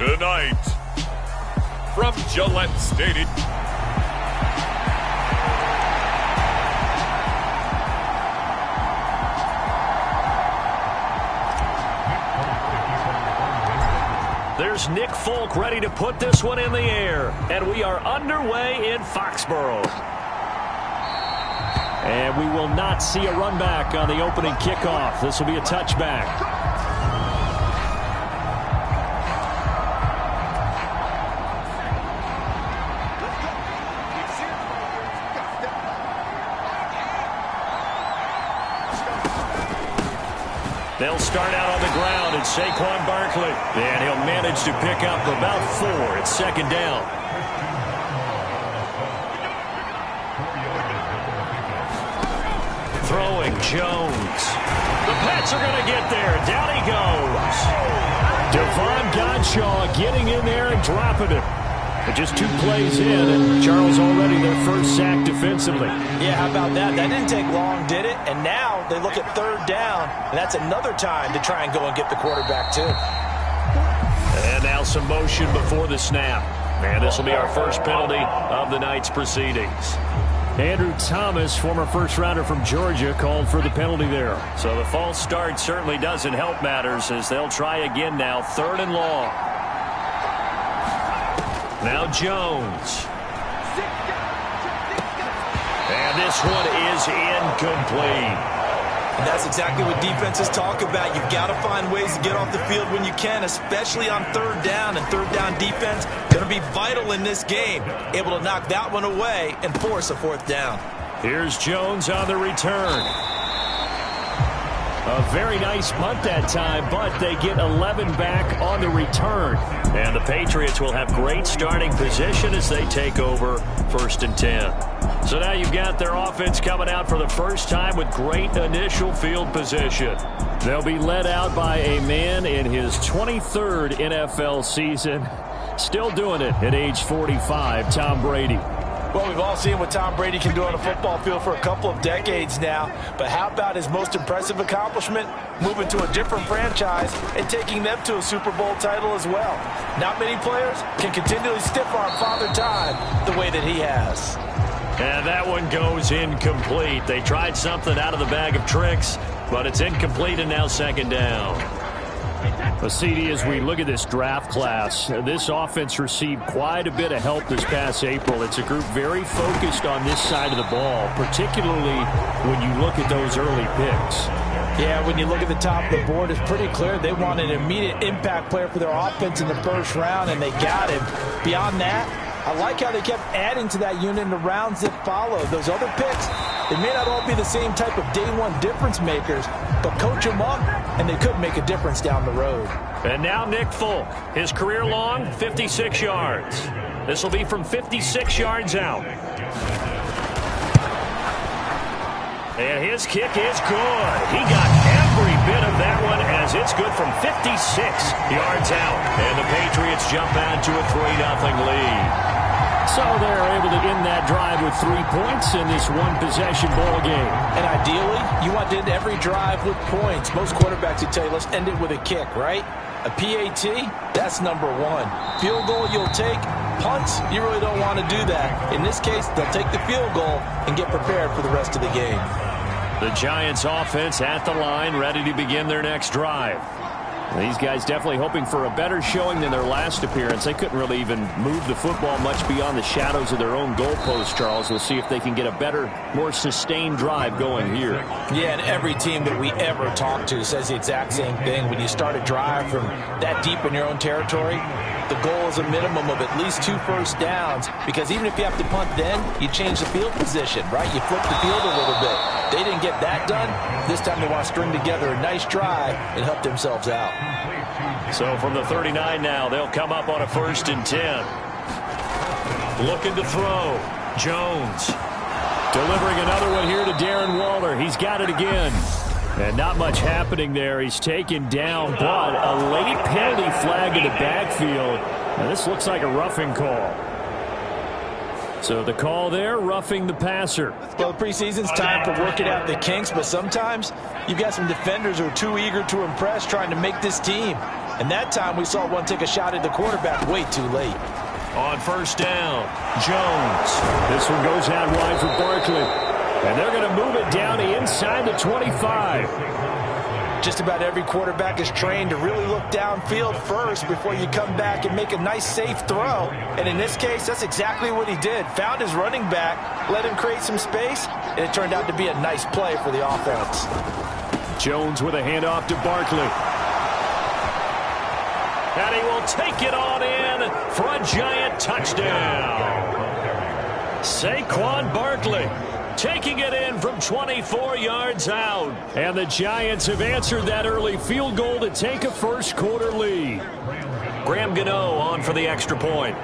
Tonight, from Gillette Stadium. There's Nick Folk ready to put this one in the air. And we are underway in Foxborough. And we will not see a run back on the opening kickoff. This will be a touchback. They'll start out on the ground, and Saquon Barkley. And he'll manage to pick up about 4. It's second down. Throwing Jones. The Pats are going to get there. Down he goes. Devon Godshaw getting in there and dropping it. But just 2 plays in, and Charles already their first sack defensively. Yeah, how about that? That didn't take long, did it? And now they look at third down, and that's another time to try and go and get the quarterback, too. And now some motion before the snap. And this will be our first penalty of the night's proceedings. Andrew Thomas, former first-rounder from Georgia, called for the penalty there. So the false start certainly doesn't help matters as they'll try again now, 3rd and long. Now Jones. And this one is incomplete. And that's exactly what defenses talk about. You've got to find ways to get off the field when you can, especially on 3rd down. And 3rd down defense going to be vital in this game. Able to knock that one away and force a 4th down. Here's Jones on the return. A very nice punt that time, but they get 11 back on the return. And the Patriots will have great starting position as they take over 1st and 10. So now you've got their offense coming out for the first time with great initial field position. They'll be led out by a man in his 23rd NFL season. Still doing it at age 45, Tom Brady. Well, we've all seen what Tom Brady can do on a football field for a couple of decades now. But how about his most impressive accomplishment? Moving to a different franchise and taking them to a Super Bowl title as well. Not many players can continually stiff-arm Father Time the way that he has. And that one goes incomplete. They tried something out of the bag of tricks, but it's incomplete and now 2nd down. Well, CD, as we look at this draft class, this offense received quite a bit of help this past April. It's a group very focused on this side of the ball, particularly when you look at those early picks. Yeah, when you look at the top of the board, it's pretty clear they want an immediate impact player for their offense in the 1st round, and they got him. Beyond that, I like how they kept adding to that unit in the rounds that followed. Those other picks, they may not all be the same type of day-one difference makers, but coach them up, and they could make a difference down the road. And now Nick Folk, his career long, 56 yards. This will be from 56 yards out. And his kick is good. He got every bit of that one as it's good from 56 yards out. And the Patriots jump out to a 3-0 lead. So they're able to end that drive with 3 points in this one-possession ball game. And ideally, you want to end every drive with points. Most quarterbacks would tell you, let's end it with a kick, right? A PAT, that's #1. Field goal you'll take. Punts, you really don't want to do that. In this case, they'll take the field goal and get prepared for the rest of the game. The Giants offense at the line, ready to begin their next drive. These guys definitely hoping for a better showing than their last appearance. They couldn't really even move the football much beyond the shadows of their own goalpost, Charles. We'll see if they can get a better, more sustained drive going here. Yeah, and every team that we ever talk to says the exact same thing. When you start a drive from that deep in your own territory, the goal is a minimum of at least 2 first downs, because even if you have to punt then, you change the field position, right? You flip the field a little bit. They didn't get that done. This time they want to string together a nice drive and help themselves out. So from the 39 now, they'll come up on a 1st and 10. Looking to throw. Jones. Delivering another one here to Darren Waller. He's got it again. And not much happening there. He's taken down, but a late penalty flag in the backfield. And this looks like a roughing call. So the call there, roughing the passer. Well, the preseason's time for working out the kinks, but sometimes you've got some defenders who are too eager to impress trying to make this team. And that time we saw one take a shot at the quarterback way too late. On first down, Jones. This one goes out wide for Barkley. And they're going to move it down to inside the 25. Just about every quarterback is trained to really look downfield first before you come back and make a nice, safe throw. And in this case, that's exactly what he did. Found his running back, let him create some space, and it turned out to be a nice play for the offense. Jones with a handoff to Barkley. And he will take it on in for a giant touchdown. Saquon Barkley taking it in from 24 yards out. And the Giants have answered that early field goal to take a first quarter lead. Graham Gano on for the extra point.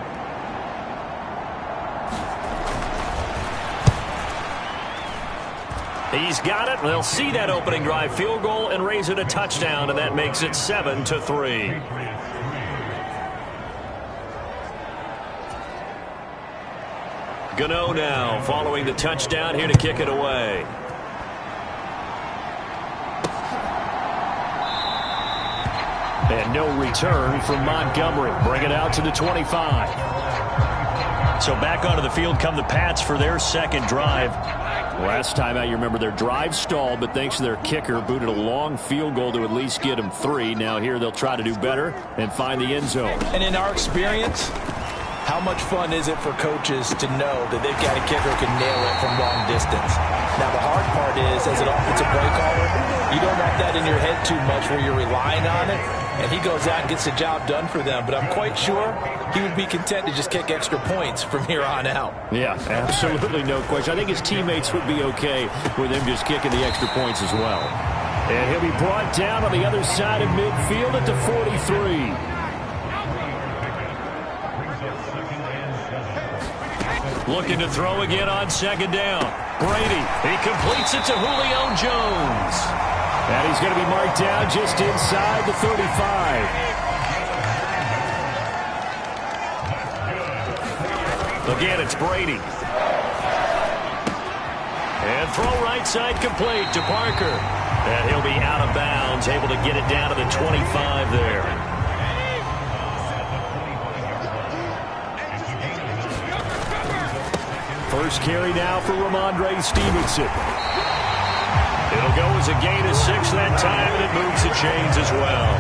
He's got it. They'll see that opening drive field goal and raise it a touchdown, and that makes it 7-3. Gano now following the touchdown here to kick it away. And no return from Montgomery. Bring it out to the 25. So back onto the field come the Pats for their second drive. Last time out, you remember their drive stalled, but thanks to their kicker, booted a long field goal to at least get them 3. Now here they'll try to do better and find the end zone. And in our experience, how much fun is it for coaches to know that they've got a kicker who can nail it from long distance? Now, the hard part is, as an offensive play caller, you don't want that in your head too much where you're relying on it, and he goes out and gets the job done for them. But I'm quite sure he would be content to just kick extra points from here on out. Yeah, absolutely no question. I think his teammates would be okay with him just kicking the extra points as well. And he'll be brought down on the other side of midfield at the 43. Looking to throw again on second down. Brady, he completes it to Julio Jones. And he's going to be marked down just inside the 35. Again, it's Brady. And throw right side complete to Parker. And he'll be out of bounds, able to get it down to the 25 there. First carry now for Ramondre Stevenson. It'll go as a gain of 6 that time, and it moves the chains as well.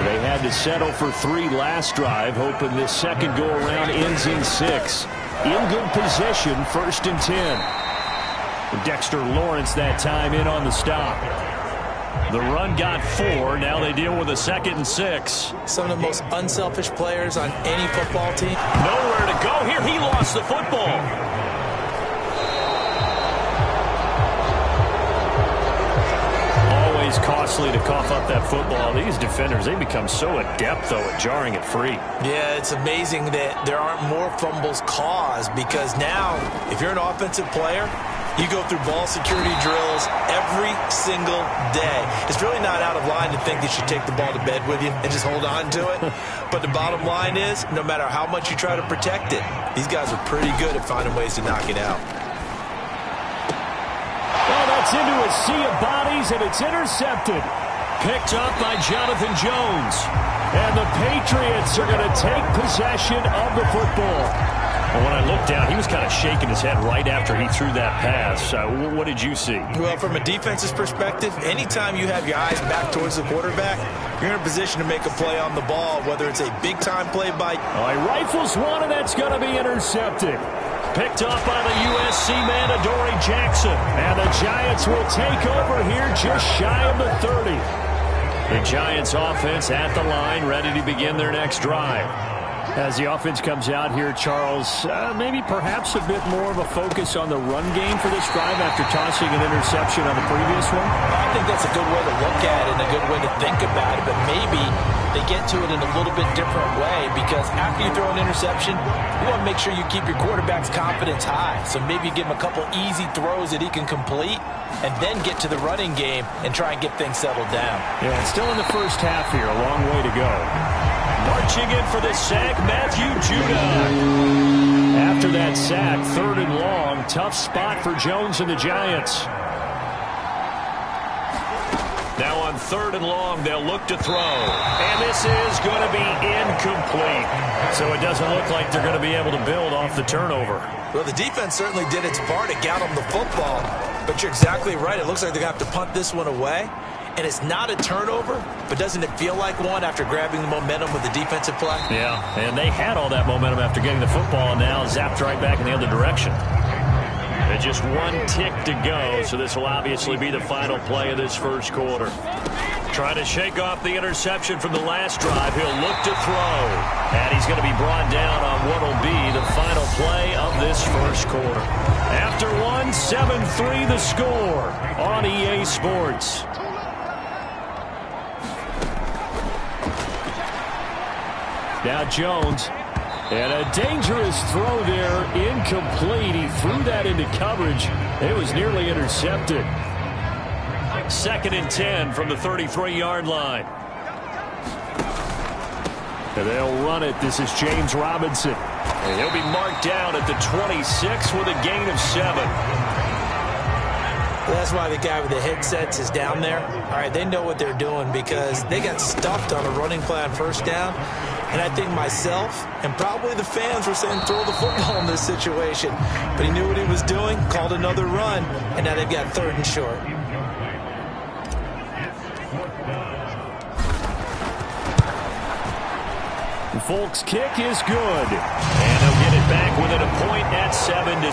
They had to settle for 3 last drive, hoping this second go-around ends in 6. In good position, 1st and 10. Dexter Lawrence that time in on the stop. The run got 4. Now they deal with a 2nd and 6. Some of the most unselfish players on any football team. Nowhere to go here. He lost the football. Always costly to cough up that football. These defenders, they become so adept, though, at jarring it free. Yeah, it's amazing that there aren't more fumbles caused, because now, if you're an offensive player, you go through ball security drills every single day. It's really not out of line to think that you take the ball to bed with you and just hold on to it. But the bottom line is, no matter how much you try to protect it, these guys are pretty good at finding ways to knock it out. Well, that's into a sea of bodies, and it's intercepted. Picked up by Jonathan Jones. And the Patriots are going to take possession of the football. Well, when I looked down, he was kind of shaking his head right after he threw that pass. What did you see? Well, from a defense's perspective, anytime you have your eyes back towards the quarterback, you're in a position to make a play on the ball, whether it's a big-time play by... He rifles one, and that's going to be intercepted. Picked up by the USC man, Adoree Jackson. And the Giants will take over here just shy of the 30. The Giants offense at the line, ready to begin their next drive. As the offense comes out here, Charles, maybe perhaps a bit more of a focus on the run game for this drive after tossing an interception on the previous one? I think that's a good way to look at it and a good way to think about it, but maybe they get to it in a little bit different way, because after you throw an interception, you want to make sure you keep your quarterback's confidence high. So maybe give him a couple easy throws that he can complete, and then get to the running game and try and get things settled down. Yeah, it's still in the first half here, a long way to go. Marching in for the sack, Matthew Judon. After that sack, 3rd and long, tough spot for Jones and the Giants. Now on 3rd and long. They'll look to throw. And this is going to be incomplete. So it doesn't look like they're going to be able to build off the turnover. Well, the defense certainly did its part to got them the football. But you're exactly right. It looks like they're going to have to punt this one away. And it's not a turnover, but doesn't it feel like one after grabbing the momentum with the defensive play? Yeah, and they had all that momentum after getting the football, and now zapped right back in the other direction. And just one tick to go, so this will obviously be the final play of this first quarter. Trying to shake off the interception from the last drive. He'll look to throw, and he's going to be brought down on what will be the final play of this first quarter. After one, 7-3 the score on EA Sports. Now Jones, and a dangerous throw there, incomplete. He threw that into coverage. It was nearly intercepted. 2nd and 10 from the 33-yard line. And they'll run it. This is James Robinson. And he'll be marked down at the 26 with a gain of 7. Well, that's why the guy with the headsets is down there. All right, they know what they're doing because they got stuffed on a running play on 1st down. And I think myself and probably the fans were saying throw the football in this situation. But he knew what he was doing, called another run, and now they've got 3rd and short. Folk's kick is good. And they'll get it back within a point at 7-6.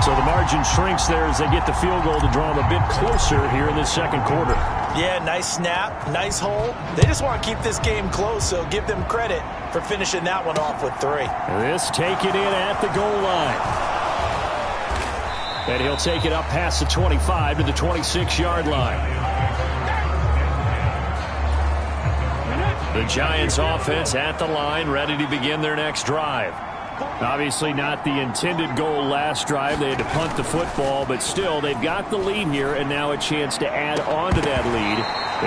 So the margin shrinks there as they get the field goal to draw them a bit closer here in this 2nd quarter. Yeah, nice snap, nice hole. They just want to keep this game close, so give them credit for finishing that one off with 3. This taken in at the goal line. And he'll take it up past the 25 to the 26-yard line. The Giants offense at the line, ready to begin their next drive. Obviously not the intended goal last drive. They had to punt the football, but still they've got the lead here, and now a chance to add on to that lead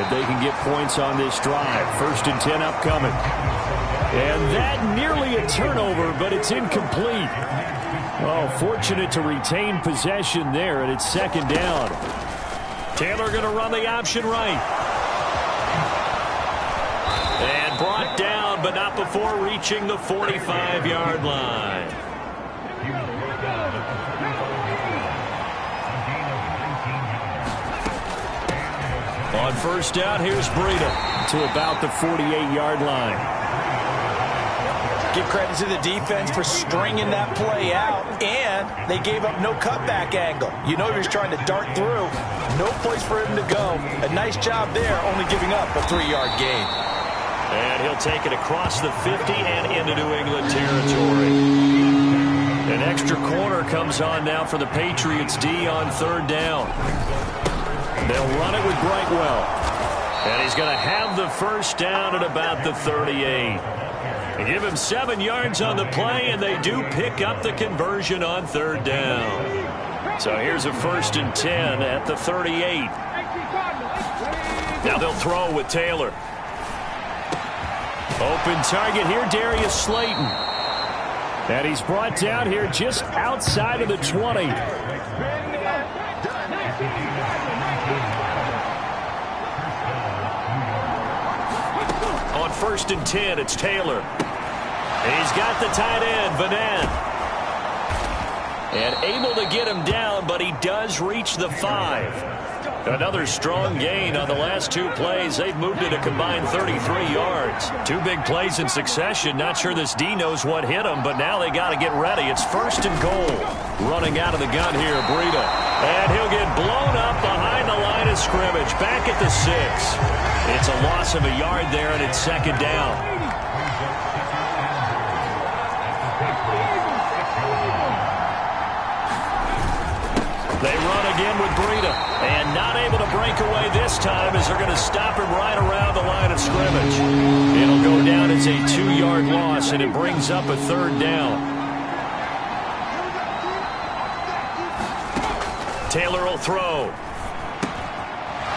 if they can get points on this drive. 1st and 10 upcoming. And that nearly a turnover, but it's incomplete. Oh, fortunate to retain possession there, and it's 2nd down. Taylor going to run the option right. And brought down, but not before reaching the 45-yard line. On 1st down, here's Breida to about the 48-yard line. Give credit to the defense for stringing that play out, and they gave up no cutback angle. You know he was trying to dart through. No place for him to go. A nice job there, only giving up a 3-yard gain. And he'll take it across the 50 and into New England territory. An extra corner comes on now for the Patriots D on 3rd down. They'll run it with Brightwell. And he's going to have the 1st down at about the 38. They give him 7 yards on the play, and they do pick up the conversion on 3rd down. So here's a 1st and 10 at the 38. Now they'll throw with Taylor. Open target here, Darius Slayton. And he's brought down here just outside of the 20. On 1st and 10, it's Taylor. He's got the tight end, Vanette. And able to get him down, but he does reach the 5. Another strong gain on the last 2 plays. They've moved it a combined 33 yards. 2 big plays in succession. Not sure this D knows what hit him, but now they got to get ready. It's 1st and goal. Running out of the gun here, Breida. And he'll get blown up behind the line of scrimmage. Back at the 6. It's a loss of a yard there, and it's 2nd down. They run again with Breida, and not able to break away this time as they're going to stop him right around the line of scrimmage. It'll go down as a 2-yard loss, and it brings up a 3rd down. Taylor will throw.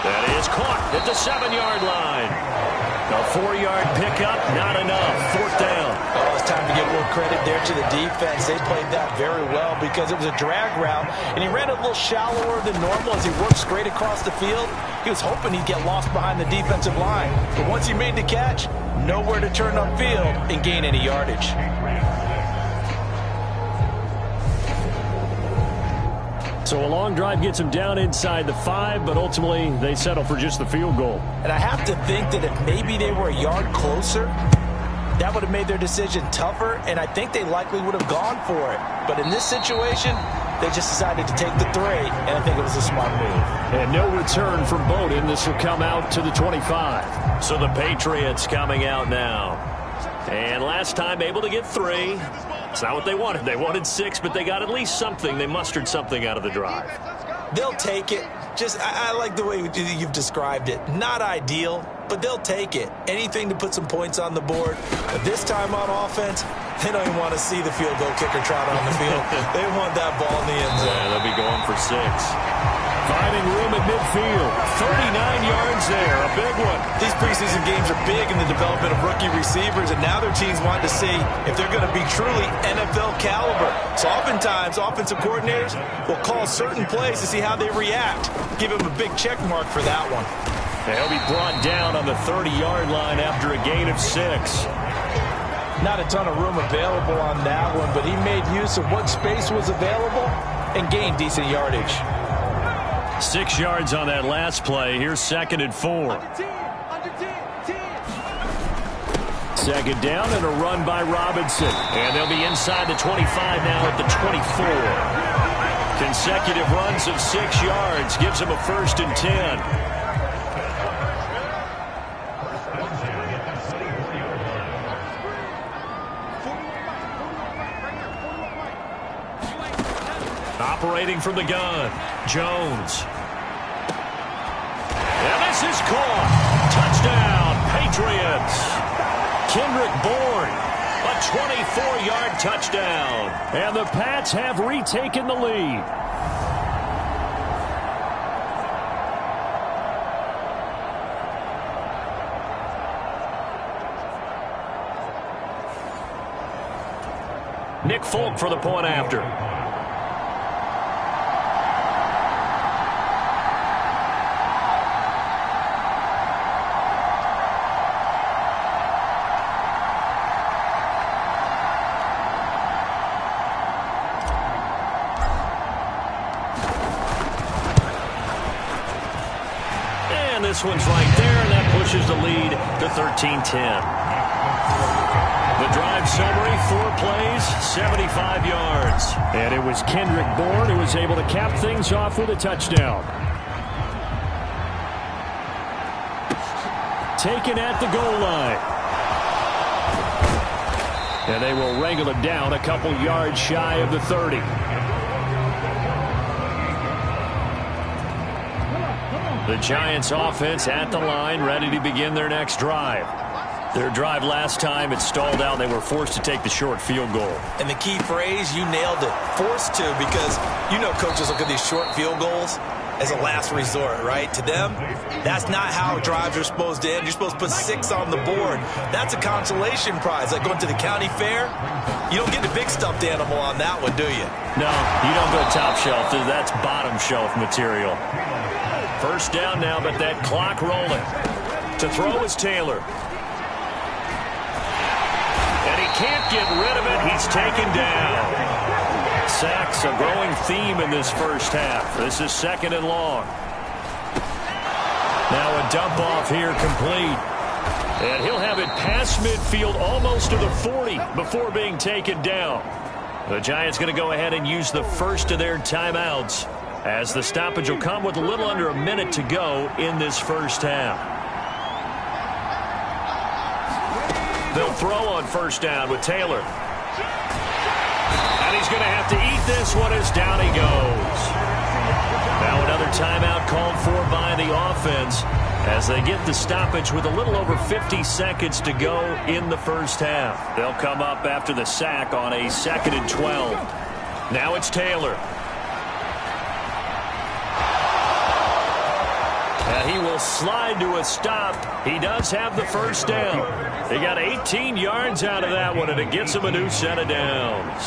That is caught at the 7-yard line. A 4-yard pickup, not enough. 4th down. it's time to give a little credit there to the defense. They played that very well because it was a drag route, and he ran a little shallower than normal as he worked straight across the field. He was hoping he'd get lost behind the defensive line. But once he made the catch, nowhere to turn upfield and gain any yardage. So a long drive gets them down inside the 5, but ultimately they settle for just the field goal. And I have to think that if maybe they were a yard closer, that would have made their decision tougher, and I think they likely would have gone for it. But in this situation, they just decided to take the 3, and I think it was a smart move. And no return from Bowden. This will come out to the 25. So the Patriots coming out now. And last time able to get 3. It's not what they wanted. They wanted 6, but they got at least something. They mustered something out of the drive. They'll take it. I like the way you've described it. Not ideal, but they'll take it. Anything to put some points on the board. But this time on offense, they don't even want to see the field goal kicker trot on the field. They want that ball in the end zone. Yeah, they'll be going for 6. Finding room at midfield. 39 yards there, a big one. These preseason games are big in the development of rookie receivers, and now their teams want to see if they're going to be truly NFL caliber. So oftentimes, offensive coordinators will call certain plays to see how they react. Give them a big check mark for that one. And he'll be brought down on the 30-yard line after a gain of 6. Not a ton of room available on that one, but he made use of what space was available and gained decent yardage. 6 yards on that last play. Here's 2nd and 4. Second down and a run by Robinson. And they'll be inside the 25 now at the 24. Consecutive runs of 6 yards gives them a 1st and 10. Operating from the gun, Jones. And this is caught. Touchdown, Patriots. Kendrick Bourne, a 24-yard touchdown. And the Pats have retaken the lead. Nick Folk for the point after. This one's right there, and that pushes the lead to 13-10. The drive summary, 4 plays, 75 yards. And it was Kendrick Bourne who was able to cap things off with a touchdown. Taken at the goal line. And they will wrangle him down a couple yards shy of the 30. The Giants offense at the line, ready to begin their next drive. Their drive last time, it stalled out. They were forced to take the short field goal. And the key phrase, you nailed it, forced to, because you know coaches look at these short field goals as a last resort, right? To them, that's not how drives are supposed to end. You're supposed to put 6 on the board. That's a consolation prize. Like going to the county fair, you don't get the big stuffed animal on that one, do you? No, you don't go top shelf. That's bottom shelf material. First down now, but that clock rolling. To throw is Taylor. And he can't get rid of it. He's taken down. Sacks, a growing theme in this first half. This is 2nd and long. Now a dump off here complete. And he'll have it past midfield almost to the 40 before being taken down. The Giants going to go ahead and use the first of their timeouts, as the stoppage will come with a little under a minute to go in this first half. They'll throw on first down with Taylor. And he's going to have to eat this one as down he goes. Now another timeout called for by the offense as they get the stoppage with a little over 50 seconds to go in the first half. They'll come up after the sack on a 2nd and 12. Now it's Taylor. And he will will slide to a stop. He does have the first down. He got 18 yards out of that one, and it gets him a new set of downs.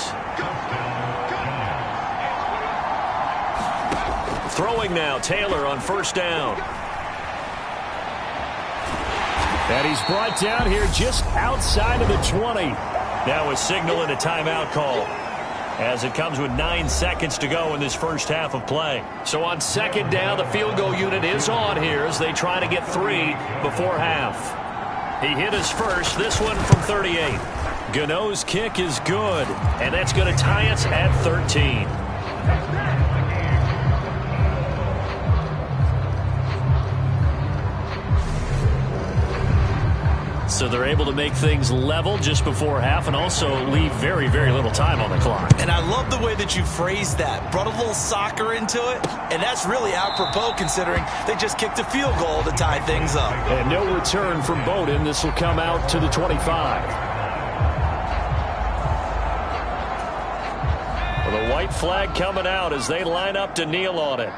Throwing now, Taylor on first down. And he's brought down here just outside of the 20. Now a signal and a timeout call, as it comes with 9 seconds to go in this first half of play. So on second down, the field goal unit is on here as they try to get 3 before half. He hit his first, this one from 38. Gano's kick is good, and that's going to tie us at 13. So they're able to make things level just before half and also leave very, very little time on the clock. And I love the way that you phrased that. Brought a little soccer into it, and that's really apropos considering they just kicked a field goal to tie things up. And no return from Bowden. This will come out to the 25. Well, the white flag coming out as they line up to kneel on it.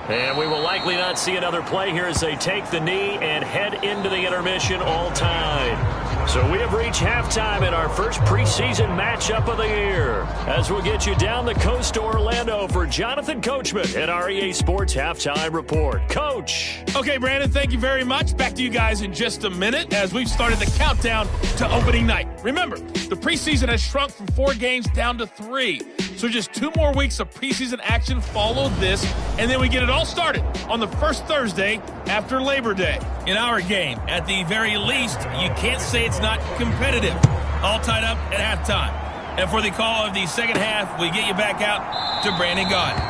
And we will likely not see another play here as they take the knee and head into the intermission all tied. So we have reached halftime in our first preseason matchup of the year, as we'll get you down the coast to Orlando for Jonathan Coachman at our EA Sports Halftime Report. Coach. Okay, Brandon, thank you very much. Back to you guys in just a minute as we've started the countdown to opening night. Remember, the preseason has shrunk from 4 games down to 3. So just 2 more weeks of preseason action follow this, and then we get it all started on the first Thursday after Labor Day. In our game, at the very least, you can't say it's not competitive. All tied up at halftime. And for the call of the second half, we get you back out to Brandon Gaudin.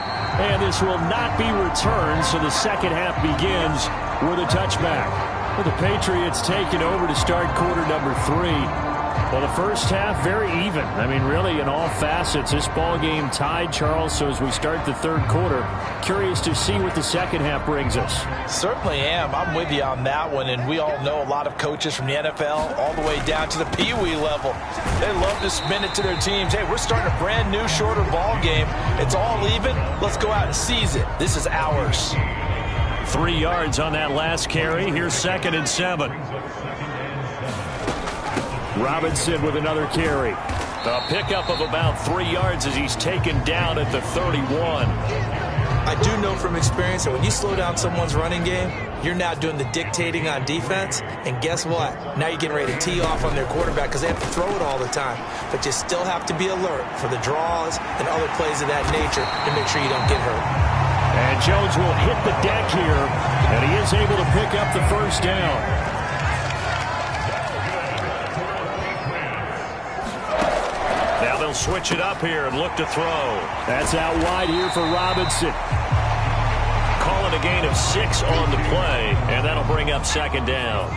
And this will not be returned, so the second half begins with a touchback. With the Patriots taking over to start quarter number 3. Well, the first half, very even. I mean, really, in all facets, this ball game tied, Charles. So as we start the third quarter, curious to see what the second half brings us. Certainly am. I'm with you on that one. And we all know a lot of coaches from the NFL all the way down to the Pee Wee level. They love to spin it to their teams. Hey, we're starting a brand new, shorter ball game. It's all even. Let's go out and seize it. This is ours. 3 yards on that last carry. Here's 2nd and 7. Robinson with another carry. A pickup of about 3 yards as he's taken down at the 31. I do know from experience that when you slow down someone's running game, you're now doing the dictating on defense. And guess what? Now you're getting ready to tee off on their quarterback because they have to throw it all the time. But you still have to be alert for the draws and other plays of that nature to make sure you don't get hurt. And Jones will hit the deck here, and he is able to pick up the first down. Now they'll switch it up here and look to throw. That's out wide here for Robinson. Call it a gain of 6 on the play, and that'll bring up 2nd down.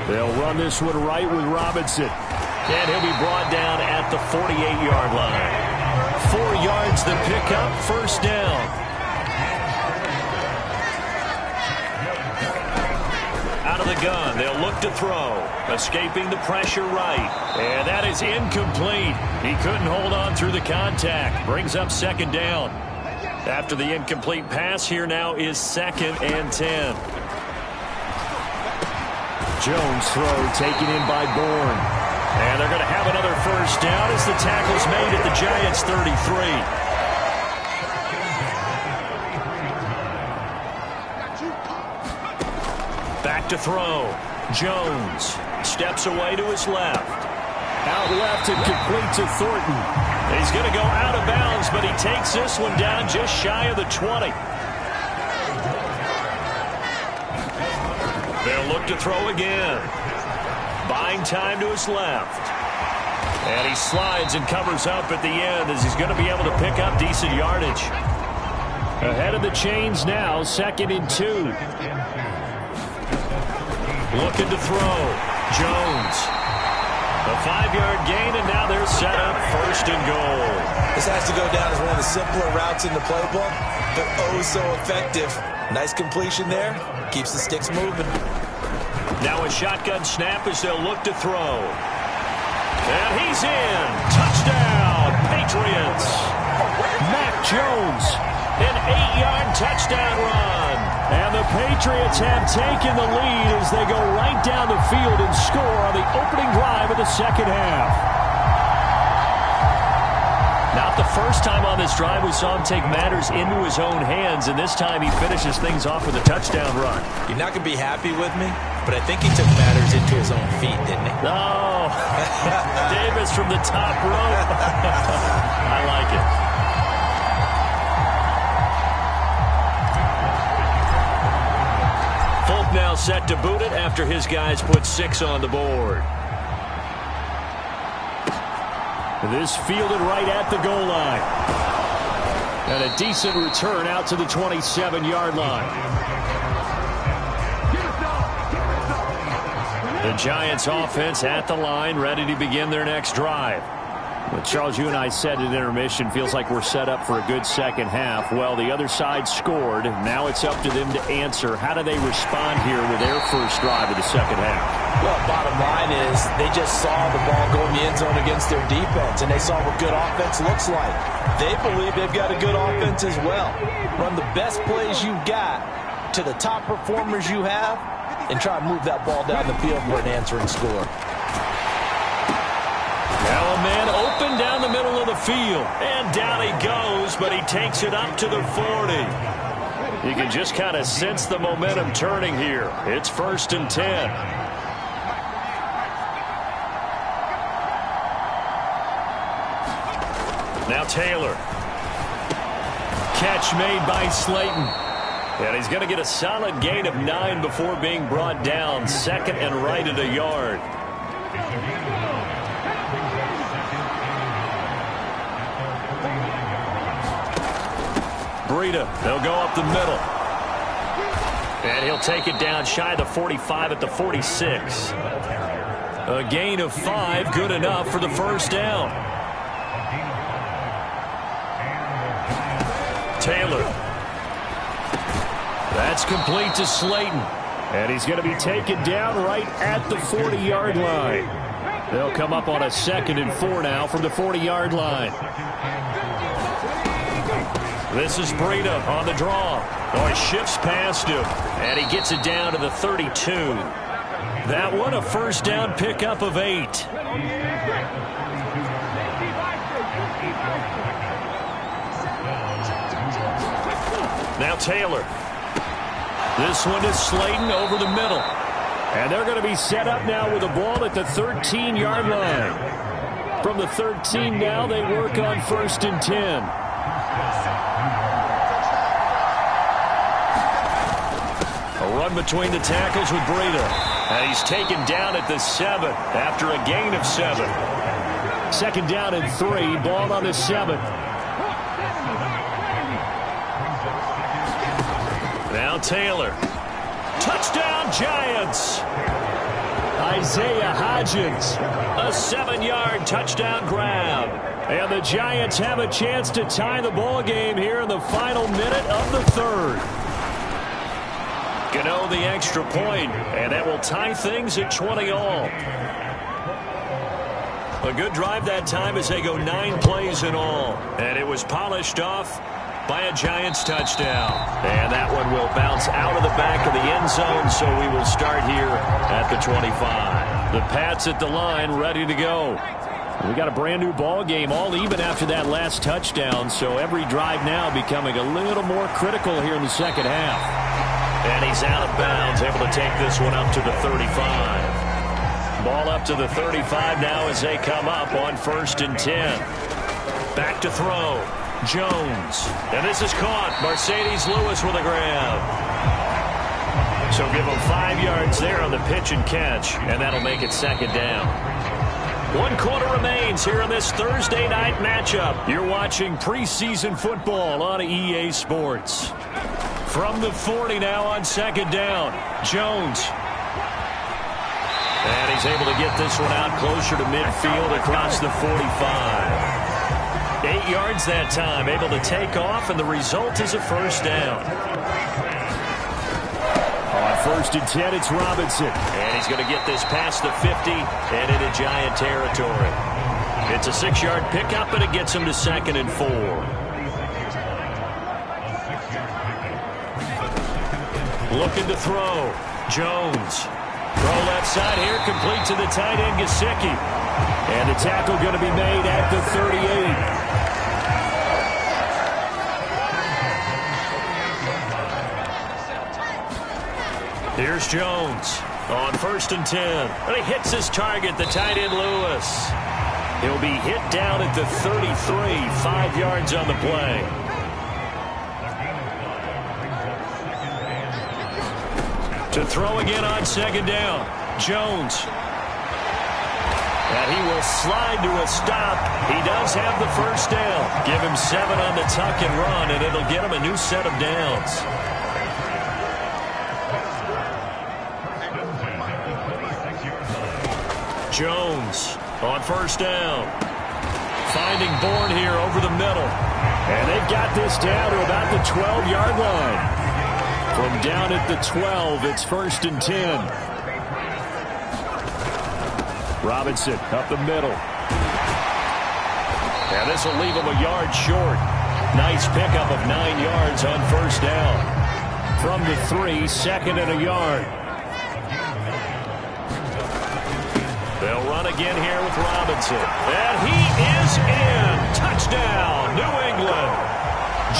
They'll run this one right with Robinson. And he'll be brought down at the 48-yard line. 4 yards the pickup, first down. Out of the gun, they'll look to throw. Escaping the pressure right. And that is incomplete. He couldn't hold on through the contact. Brings up 2nd down. After the incomplete pass, here now is 2nd and 10. Jones throw taken in by Bourne. And they're going to have another first down as the tackle's made at the Giants' 33. Back to throw. Jones steps away to his left. Out left and complete to Thornton. He's going to go out of bounds, but he takes this one down just shy of the 20. They'll look to throw again. Buying time to his left. And he slides and covers up at the end as he's going to be able to pick up decent yardage. Ahead of the chains now, 2nd and 2. Looking to throw. Jones. A 5-yard gain, and now they're set up 1st and goal. This has to go down as one of the simpler routes in the playbook, but oh so effective. Nice completion there. Keeps the sticks moving. Now a shotgun snap as they'll look to throw. And he's in. Touchdown, Patriots. Jones. An 8-yard touchdown run. And the Patriots have taken the lead as they go right down the field and score on the opening drive of the second half. Not the first time on this drive we saw him take matters into his own hands, and this time he finishes things off with a touchdown run. You're not going to be happy with me, but I think he took matters into his own feet, didn't he? Oh, Davis from the top rope. I like it. Folk now set to boot it after his guys put 6 on the board. This fielded right at the goal line. And a decent return out to the 27-yard line. The Giants offense at the line, ready to begin their next drive. Well, Charles, you and I said at intermission, feels like we're set up for a good second half. Well, the other side scored. Now it's up to them to answer. How do they respond here with their first drive of the second half? Well, bottom line is they just saw the ball go in the end zone against their defense, and they saw what good offense looks like. They believe they've got a good offense as well. Run the best plays you've got to the top performers you have, and try to move that ball down the field for an answering score. Now a man open down the middle of the field. And down he goes, but he takes it up to the 40. You can just kind of sense the momentum turning here. It's 1st and 10. Now Taylor. Catch made by Slayton. And he's going to get a solid gain of 9 before being brought down. 2nd and right at a yard. Breida, they'll go up the middle. And he'll take it down shy of the 45 at the 46. A gain of 5, good enough for the first down. Taylor. That's complete to Slayton. And he's going to be taken down right at the 40-yard line. They'll come up on a 2nd and 4 now from the 40-yard line. This is Breida on the draw. Oh, he shifts past him, and he gets it down to the 32. That one a first down pickup of 8. Now Taylor. This one is Slayton over the middle. And they're going to be set up now with a ball at the 13-yard line. From the 13 now, they work on 1st and 10. A run between the tackles with Breida. And he's taken down at the 7 after a gain of 7. 2nd down and 3. Ball on the 7. Now Taylor. Touchdown Giants. Isaiah Hodgins. A 7-yard touchdown grab. And the Giants have a chance to tie the ball game here in the final minute of the 3rd. Gano the extra point, and that will tie things at 20-all. A good drive that time as they go 9 plays in all. And it was polished off by a Giants touchdown. And that one will bounce out of the back of the end zone, so we will start here at the 25. The Pats at the line, ready to go. We got a brand new ball game, all even after that last touchdown, so every drive now becoming a little more critical here in the second half. And he's out of bounds, able to take this one up to the 35. Ball up to the 35 now as they come up on 1st and 10. Back to throw. Jones. And this is caught. Mercedes Lewis with a grab. So give him 5 yards there on the pitch and catch, and that'll make it 2nd down. 1 quarter remains here in this Thursday night matchup. You're watching preseason football on EA Sports. From the 40 now on 2nd down. Jones. And he's able to get this one out closer to midfield across the 45. 8 yards that time, able to take off, and the result is a first down. On 1st and 10, it's Robinson. And he's going to get this past the 50 and into Giant territory. It's a 6-yard pickup, and it gets him to 2nd and 4. Looking to throw. Jones. Throw left side here, complete to the tight end, Gesicki. And the tackle going to be made at the 38. Here's Jones on 1st and 10. And he hits his target, the tight end Lewis. He'll be hit down at the 33, 5 yards on the play. To throw again on 2nd down. Jones. And he will slide to a stop. He does have the 1st down. Give him 7 on the tuck and run, and it'll get him a new set of downs. Jones on 1st down. Finding Bourne here over the middle. And they've got this down to about the 12-yard line. From down at the 12, it's 1st and 10. Robinson up the middle. And this will leave him a yard short. Nice pickup of 9 yards on 1st down. From the 3, 2nd and a yard. They'll run again here with Robinson. And he is in. Touchdown, New England.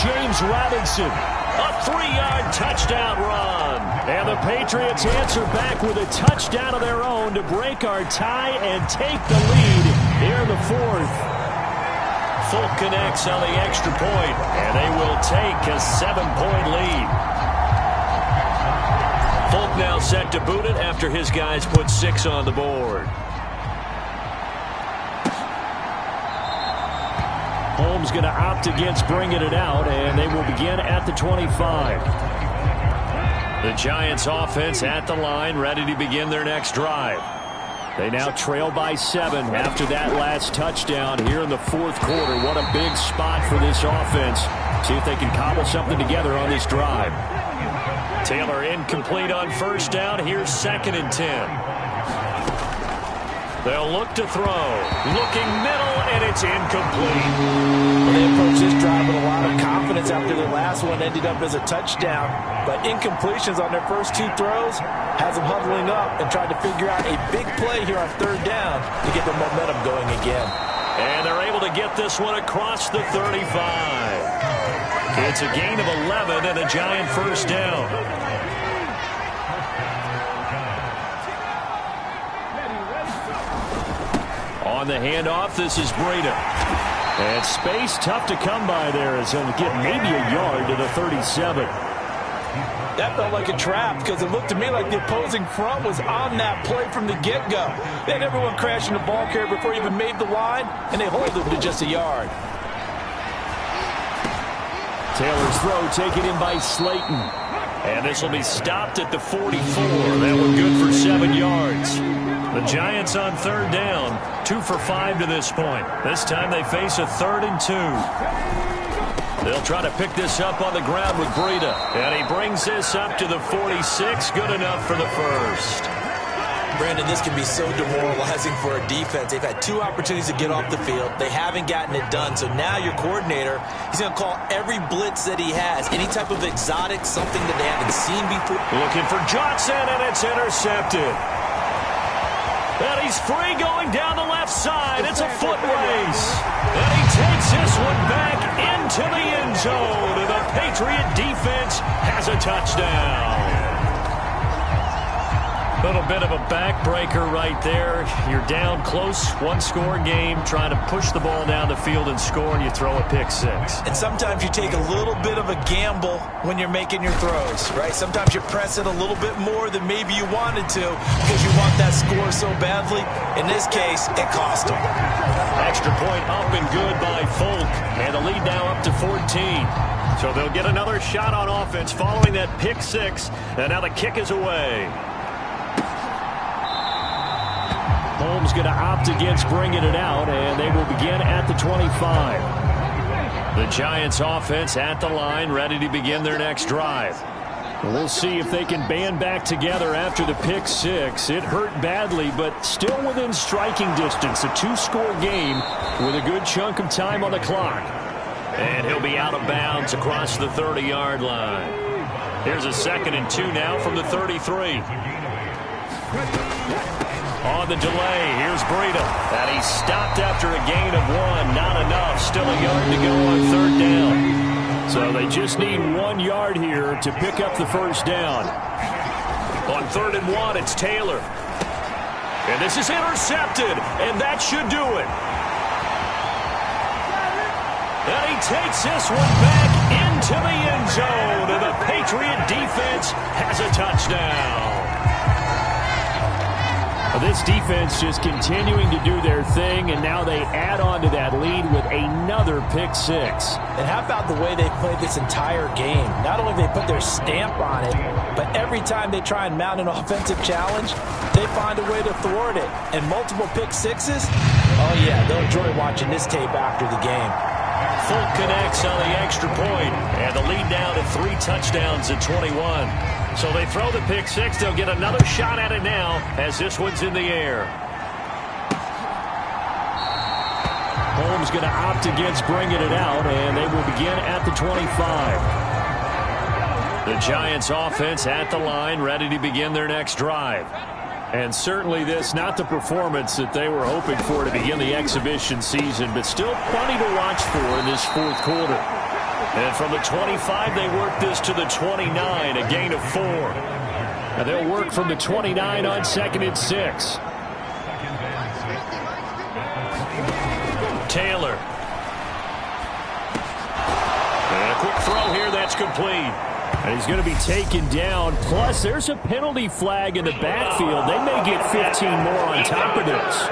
James Robinson. A 3-yard touchdown run. And the Patriots answer back with a touchdown of their own to break our tie and take the lead here in the 4th. Folk connects on the extra point, and they will take a 7-point lead. Folk now set to boot it after his guys put 6 on the board. Holmes going to opt against bringing it out, and they will begin at the 25. The Giants offense at the line, ready to begin their next drive. They now trail by 7 after that last touchdown here in the 4th quarter. What a big spot for this offense. See if they can cobble something together on this drive. Taylor incomplete on 1st down. Here's 2nd and 10. They'll look to throw. Looking middle, and it's incomplete. Well, they approached this drive with a lot of confidence after the last one ended up as a touchdown. But incompletions on their first 2 throws has them huddling up and trying to figure out a big play here on 3rd down to get the momentum going again. And they're able to get this one across the 35. It's a gain of 11 and a Giant 1st down. On the handoff, this is Breida. And space tough to come by there as he'll get maybe a yard to the 37. That felt like a trap because it looked to me like the opposing front was on that play from the get-go. They had everyone crashing the ball carrier before he even made the line, and they hold him to just a yard. Taylor's throw taken in by Slayton. And this will be stopped at the 44. That one good for 7 yards. The Giants on 3rd down, 2 for 5 to this point. This time they face a 3rd and 2. They'll try to pick this up on the ground with Breida. And he brings this up to the 46. Good enough for the 1st. Brandon, this can be so demoralizing for a defense. They've had 2 opportunities to get off the field. They haven't gotten it done. So now your coordinator, he's going to call every blitz that he has, any type of exotic, something that they haven't seen before. Looking for Johnson, and it's intercepted. And he's free going down the left side. It's a foot race. And he takes this one back into the end zone. And the Patriot defense has a touchdown. A little bit of a backbreaker right there. You're down close, 1-score game, trying to push the ball down the field and score, and you throw a pick-6. And sometimes you take a little bit of a gamble when you're making your throws, right? Sometimes you press it a little bit more than maybe you wanted to because you want that score so badly. In this case, it cost them. Extra point up and good by Folk, and the lead now up to 14. So they'll get another shot on offense following that pick-6, and now the kick is away. Holmes going to opt against bringing it out, and they will begin at the 25. The Giants offense at the line, ready to begin their next drive. We'll see if they can band back together after the pick-6. It hurt badly, but still within striking distance. A 2-score game with a good chunk of time on the clock. And he'll It'll be out of bounds across the 30-yard line. Here's a 2nd and 2 now from the 33. On the delay, here's Breida. And he's stopped after a gain of 1. Not enough. Still a yard to go on 3rd down. So they just need 1 yard here to pick up the 1st down. On 3rd and 1, it's Taylor. And this is intercepted, and that should do it. And he takes this one back into the end zone, and the Patriot defense has a touchdown. This defense just continuing to do their thing, and now they add on to that lead with another pick 6. And how about the way they played this entire game? Not only do they put their stamp on it, but every time they try and mount an offensive challenge, they find a way to thwart it. And multiple pick 6s, oh yeah, they'll enjoy watching this tape after the game. Folk connects on the extra point, and the lead down to 3 touchdowns at 21. So they throw the pick 6. They'll get another shot at it now as this one's in the air. Holmes going to opt against bringing it out, and they will begin at the 25. The Giants offense at the line, ready to begin their next drive. And certainly this, not the performance that they were hoping for to begin the exhibition season, but still plenty to watch for in this 4th quarter. And from the 25, they work this to the 29, a gain of 4. And they'll work from the 29 on 2nd and 6. Taylor. And a quick throw here, that's complete. And he's going to be taken down. Plus, there's a penalty flag in the backfield. They may get 15 more on top of this.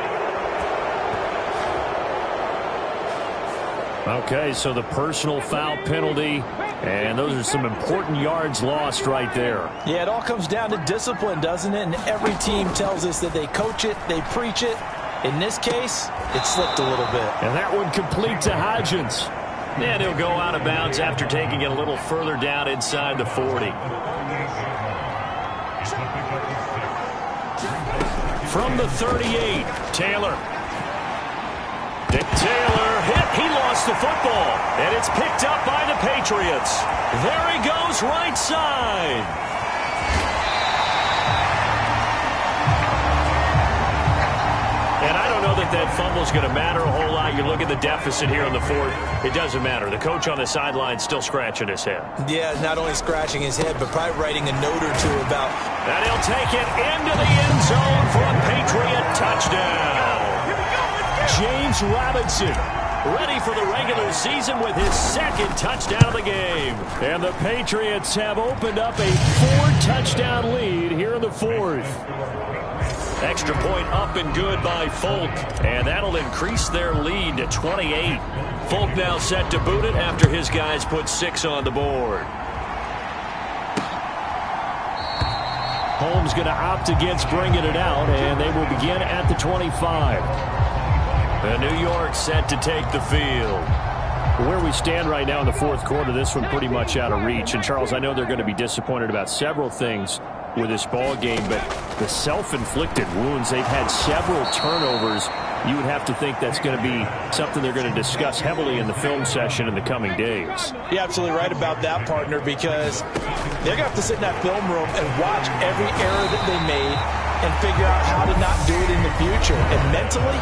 Okay, so the personal foul penalty, and those are some important yards lost right there. Yeah, it all comes down to discipline, doesn't it? And every team tells us that they coach it, they preach it. In this case, it slipped a little bit. And that one complete to Hodgins. And he'll go out of bounds after taking it a little further down inside the 40. From the 38, Taylor. Taylor hit. He lost the football. And it's picked up by the Patriots. There he goes right side. And I don't know that fumble's going to matter a whole lot. You look at the deficit here in the 4th. It doesn't matter. The coach on the sideline still scratching his head. Yeah, not only scratching his head, but probably writing a note or two about. And he'll take it into the end zone for a Patriot touchdown. James Robinson, ready for the regular season with his 2nd touchdown of the game. And the Patriots have opened up a 4-touchdown lead here in the 4th. Extra point up and good by Folk, and that'll increase their lead to 28. Folk now set to boot it after his guys put 6 on the board. Holmes going to opt against bringing it out, and they will begin at the 25. And New York set to take the field. Where we stand right now in the 4th quarter, this one pretty much out of reach. And, Charles, I know they're going to be disappointed about several things with this ball game, but the self-inflicted wounds, they've had several turnovers. You would have to think that's going to be something they're going to discuss heavily in the film session in the coming days. You're absolutely right about that, partner, because they're going to have to sit in that film room and watch every error that they made and figure out how to not do it in the future. And mentally,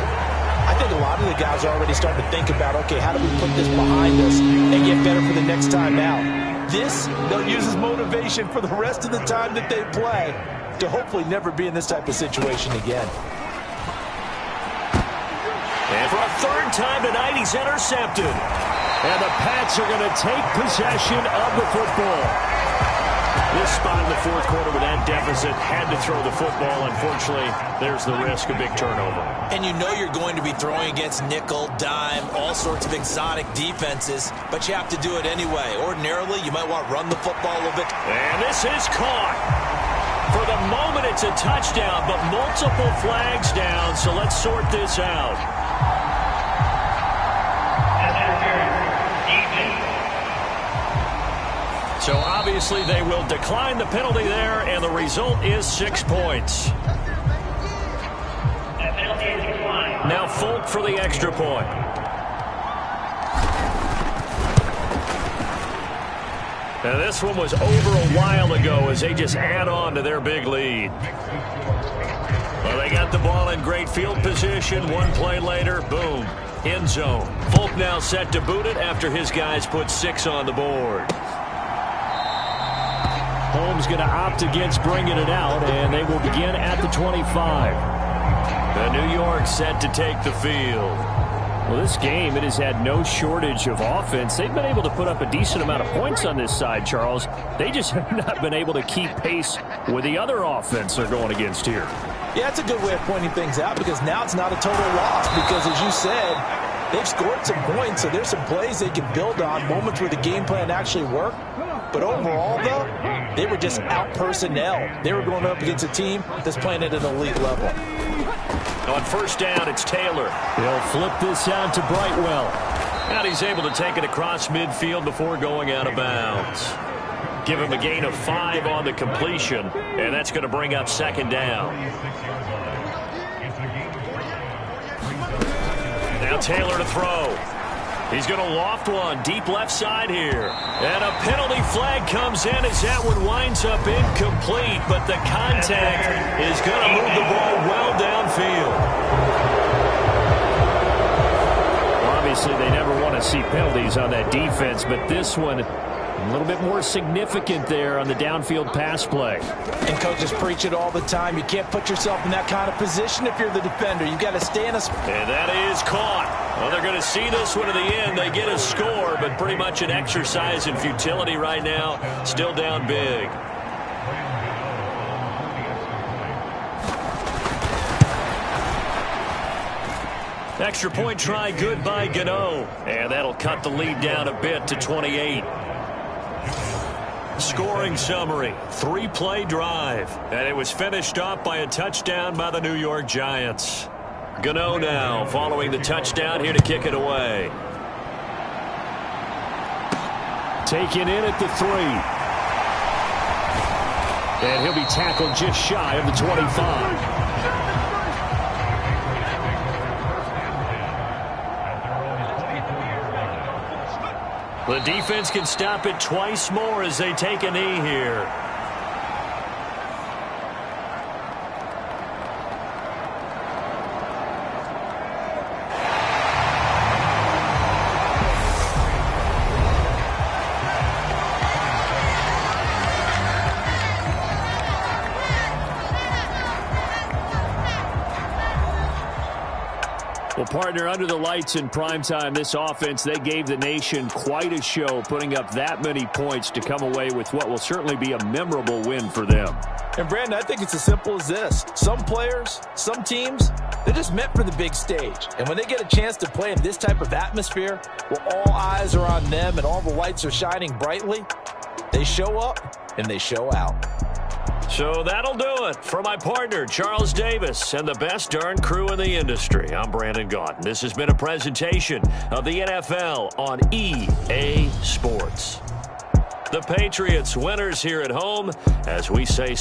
I think a lot of the guys are already starting to think about, okay, how do we put this behind us and get better for the next time out? This, they'll use as motivation for the rest of the time that they play to hopefully never be in this type of situation again. And for a 3rd time tonight, he's intercepted. And the Pats are going to take possession of the football. This spot in the 4th quarter with that deficit, had to throw the football. Unfortunately, there's the risk of big turnover. And you know you're going to be throwing against nickel, dime, all sorts of exotic defenses, but you have to do it anyway. Ordinarily, you might want to run the football a little bit. And this is caught. For the moment, it's a touchdown, but multiple flags down, so let's sort this out. So obviously they will decline the penalty there, and the result is 6 points. Now Folk for the extra point. And this one was over a while ago as they just add on to their big lead. Well, they got the ball in great field position. One play later, boom, end zone. Folk now set to boot it after his guys put 6 on the board. Holmes going to opt against bringing it out, and they will begin at the 25. The New York set to take the field. Well, this game, it has had no shortage of offense. They've been able to put up a decent amount of points on this side, Charles. They just have not been able to keep pace with the other offense they're going against here. Yeah, it's a good way of pointing things out because now it's not a total loss because, as you said, they've scored some points, so there's some plays they can build on, moments where the game plan actually worked. But overall, though, they were just out-personnel. They were going up against a team that's playing at an elite level. On first down, it's Taylor. He'll flip this out to Brightwell. And he's able to take it across midfield before going out of bounds. Give him a gain of 5 on the completion, and that's going to bring up second down. Now Taylor to throw. He's going to loft one deep left side here. And a penalty flag comes in as that one winds up incomplete, but the contact is going to move the ball well downfield. Well, obviously, they never want to see penalties on that defense, but this one a little bit more significant there on the downfield pass play. And coaches preach it all the time. You can't put yourself in that kind of position if you're the defender. You've got to stay in a... And that is caught. Well, they're going to see this one to the end. They get a score, but pretty much an exercise in futility right now. Still down big. Extra point try good by Gano. And that'll cut the lead down a bit to 28. Scoring summary, 3-play drive. And it was finished off by a touchdown by the New York Giants. Gano now following the touchdown here to kick it away. Taken in at the 3. And he'll be tackled just shy of the 25. The defense can stop it twice more as they take a knee here. Well, partner, under the lights in primetime, this offense, they gave the nation quite a show, putting up that many points to come away with what will certainly be a memorable win for them. And, Brandon, I think it's as simple as this. Some players, some teams, they're just meant for the big stage. And when they get a chance to play in this type of atmosphere, where all eyes are on them and all the lights are shining brightly, they show up and they show out. So that'll do it for my partner, Charles Davis, and the best darn crew in the industry. I'm Brandon Gaudin. This has been a presentation of the NFL on EA Sports. The Patriots winners here at home, as we say...